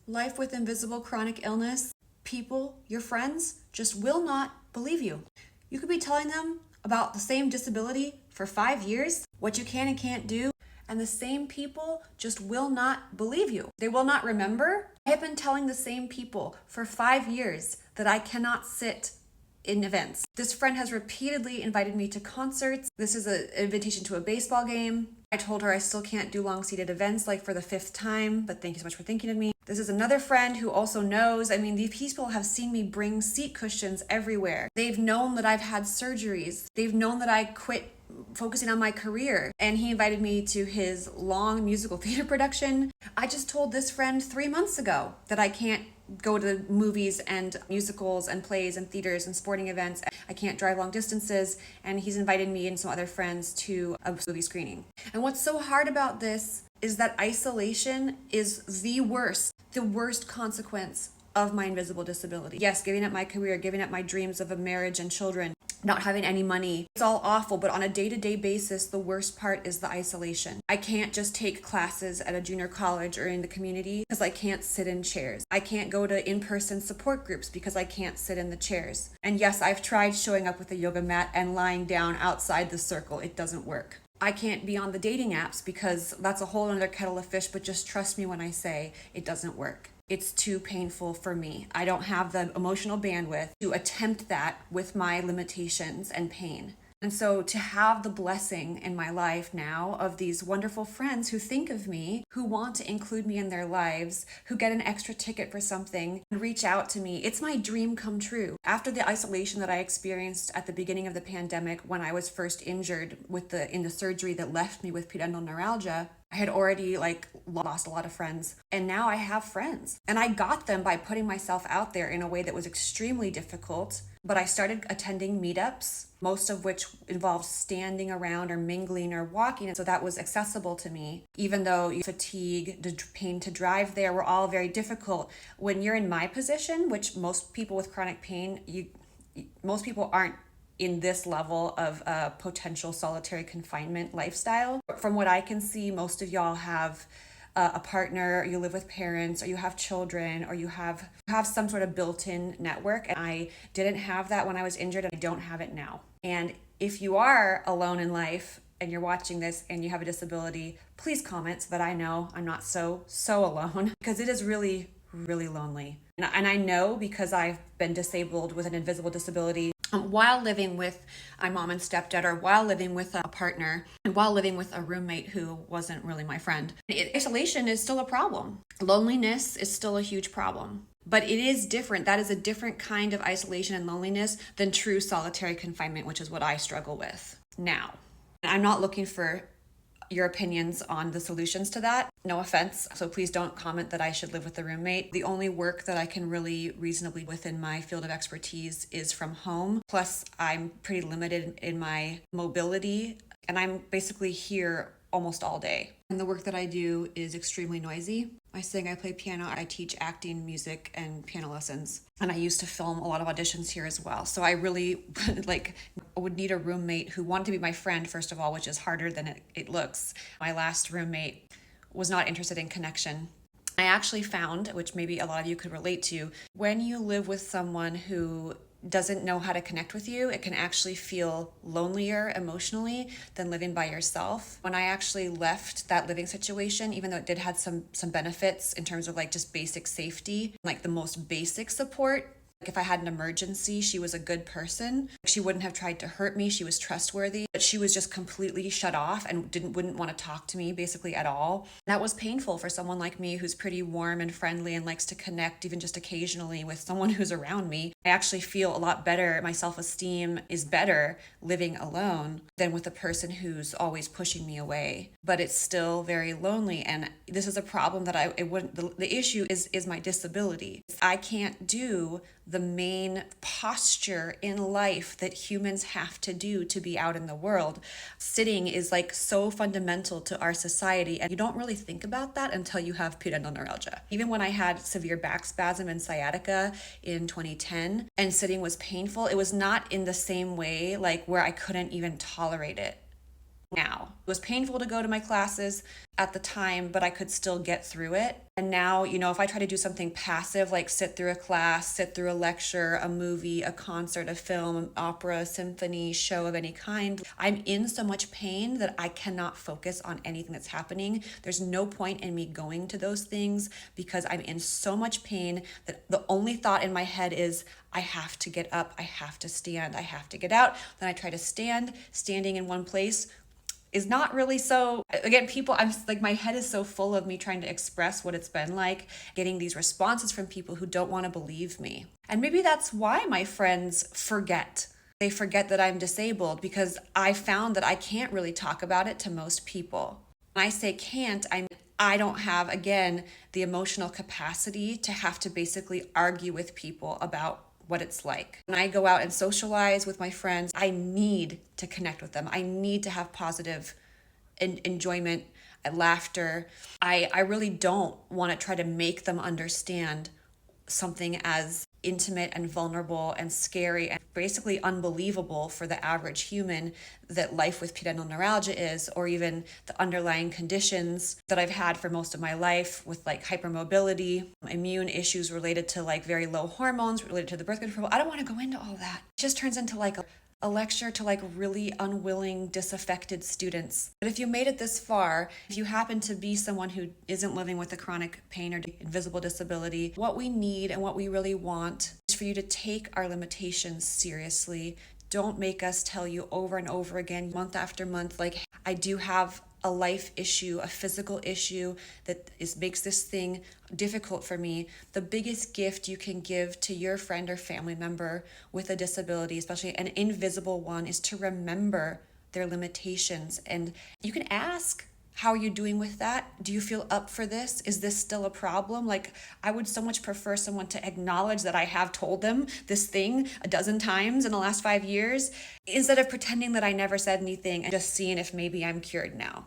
life with invisible chronic illness, people, your friends, just will not believe you. You could be telling them about the same disability for 5 years, what you can and can't do, and the same people just will not believe you. They will not remember. I have been telling the same people for 5 years that I cannot sit in events. This friend has repeatedly invited me to concerts. This is an invitation to a baseball game. I told her I still can't do long-seated events like for the 5th time, but thank you so much for thinking of me. This is another friend who also knows, these people have seen me bring seat cushions everywhere. They've known that I've had surgeries. They've known that I quit focusing on my career, and he invited me to his long musical theater production. I just told this friend 3 months ago that I can't go to movies and musicals and plays and theaters and sporting events. I can't drive long distances, and he's invited me and some other friends to a movie screening. And what's so hard about this is that isolation is the worst consequence of my invisible disability. Yes, giving up my career, giving up my dreams of a marriage and children, not having any money. It's all awful, but on a day-to-day basis, the worst part is the isolation. I can't just take classes at a junior college or in the community because I can't sit in chairs. I can't go to in-person support groups because I can't sit in the chairs. And yes, I've tried showing up with a yoga mat and lying down outside the circle. It doesn't work. I can't be on the dating apps because that's a whole other kettle of fish, but just trust me when I say it doesn't work. It's too painful for me. I don't have the emotional bandwidth to attempt that with my limitations and pain. And so to have the blessing in my life now of these wonderful friends who think of me, who want to include me in their lives, who get an extra ticket for something and reach out to me, it's my dream come true. After the isolation that I experienced at the beginning of the pandemic when I was first injured in the surgery that left me with pudendal neuralgia, I had already lost a lot of friends, and now I have friends. And I got them by putting myself out there in a way that was extremely difficult. But I started attending meetups, most of which involved standing around or mingling or walking. And so that was accessible to me, even though fatigue, the pain to drive there were all very difficult. When you're in my position, which most people with chronic pain, most people aren't in this level of potential solitary confinement lifestyle. From what I can see, most of y'all have a partner, or you live with parents, or you have children, or you have some sort of built-in network. And I didn't have that when I was injured, and I don't have it now. And if you are alone in life and you're watching this and you have a disability, please comment so that I know I'm not so alone, because it is really, really lonely. And I know because I've been disabled with an invisible disability while living with my mom and stepdad, or while living with a partner, and while living with a roommate who wasn't really my friend. Isolation is still a problem. Loneliness is still a huge problem. But it is different. That is a different kind of isolation and loneliness than true solitary confinement, which is what I struggle with now. I'm not looking for your opinions on the solutions to that. No offense. So please don't comment that I should live with a roommate. The only work that I can really reasonably within my field of expertise is from home. Plus, I'm pretty limited in my mobility, and I'm basically here almost all day. And the work that I do is extremely noisy. I sing, I play piano, I teach acting, music, and piano lessons. And I used to film a lot of auditions here as well. So I really would need a roommate who wanted to be my friend, first of all, which is harder than it looks. My last roommate was not interested in connection. I actually found, which maybe a lot of you could relate to, when you live with someone who doesn't know how to connect with you, it can actually feel lonelier emotionally than living by yourself. When I actually left that living situation, even though it did have some benefits in terms of just basic safety, the most basic support, if I had an emergency, she was a good person. She wouldn't have tried to hurt me. She was trustworthy, but she was just completely shut off and wouldn't want to talk to me basically at all. That was painful for someone like me who's pretty warm and friendly and likes to connect even just occasionally with someone who's around me. I actually feel a lot better. My self-esteem is better living alone than with a person who's always pushing me away. But it's still very lonely, and this is a problem that the issue is my disability. I can't do the main posture in life that humans have to do to be out in the world. Sitting is so fundamental to our society, and you don't really think about that until you have pudendal neuralgia. Even when I had severe back spasm and sciatica in 2010 and sitting was painful, it was not in the same way where I couldn't even tolerate it. now. It was painful to go to my classes at the time, but I could still get through it. And now, if I try to do something passive, like sit through a class, sit through a lecture, a movie, a concert, a film, an opera, a symphony, show of any kind, I'm in so much pain that I cannot focus on anything that's happening. There's no point in me going to those things because I'm in so much pain that the only thought in my head is, I have to get up, I have to stand, I have to get out. Then I try to stand. Standing in one place is not really so, again, I'm like, my head is so full of me trying to express what it's been like, getting these responses from people who don't want to believe me. And maybe that's why my friends forget. They forget that I'm disabled, because I found that I can't really talk about it to most people. When I say can't, I don't have, again, the emotional capacity to have to basically argue with people about what it's like. When I go out and socialize with my friends, I need to connect with them. I need to have positive enjoyment and laughter. I really don't want to try to make them understand something as intimate and vulnerable and scary and basically unbelievable for the average human that life with pudendal neuralgia is, or even the underlying conditions that I've had for most of my life with like hypermobility, immune issues related to like very low hormones related to the birth control. I don't want to go into all that. It just turns into like a lecture to like really unwilling, disaffected students. But if you made it this far, if you happen to be someone who isn't living with a chronic pain or invisible disability, what we need and what we really want is for you to take our limitations seriously. Don't make us tell you over and over again, month after month, like, I do have a life issue, a physical issue that makes this thing difficult for me. The biggest gift you can give to your friend or family member with a disability, especially an invisible one, is to remember their limitations. And you can ask, how are you doing with that? Do you feel up for this? Is this still a problem? Like, I would so much prefer someone to acknowledge that I have told them this thing a dozen times in the last 5 years, instead of pretending that I never said anything and just seeing if maybe I'm cured now.